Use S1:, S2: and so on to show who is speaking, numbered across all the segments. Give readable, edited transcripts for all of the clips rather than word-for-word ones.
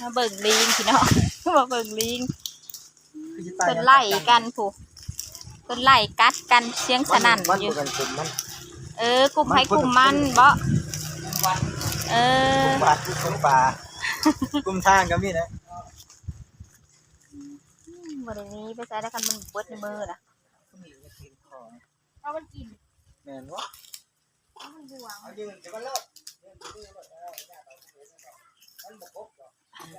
S1: มาเบิ่งลิงพี่น้องมาเบิ่งลิงเป็นไล่กันผูกเป็นไล่กัดกันเสียงสนั่นอยู่กลุ่มให้กลุ่มมันบ่
S2: ปลากุ้งปลากุ้งทางก็มีนะ
S1: วันนี้ไปใส่ได้กันมันเบิดในมือนะ
S2: เอามันกินแม่นวะเอายืนจะมาเลิก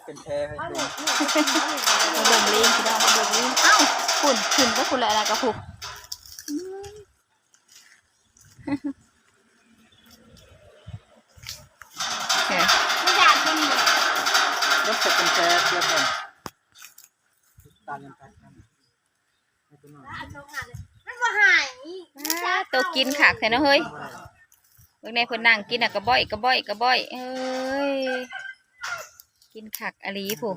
S2: เป็นแพร่ให้ดู
S1: มาเบิ่งลิงพี่น้องมาเบิ่งลิงเอ้าคุณขึ้นก็คุณอะไรกับผูกไม่อยากกิน
S2: ยกจากเป็นแพร่เพื่อนผมตามยังไง
S1: มันบ่หายตัวกินขากใส่เนาะเฮ้ยเมื่อในเพิ่นนั่งกินกระบ่อยเอ้ยกินขากอลีผู้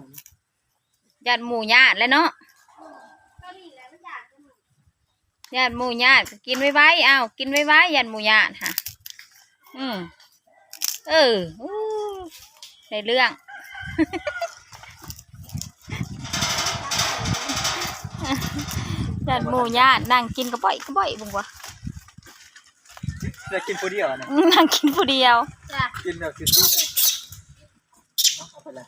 S1: ญาติหมู่ญาติแล้วเนาะญาติหมู่ญาติกินไว้อ้าวกินไว้ญาติหมู่ญาติค่ะในเรื่องญาติหมู่ญาตินั่งกินกระบ่อยบุ้งวะ
S2: จะกินผู้เดียวนะ
S1: นั่งกินผู้เดียว
S2: กินแบบกินที่เอาไปเลย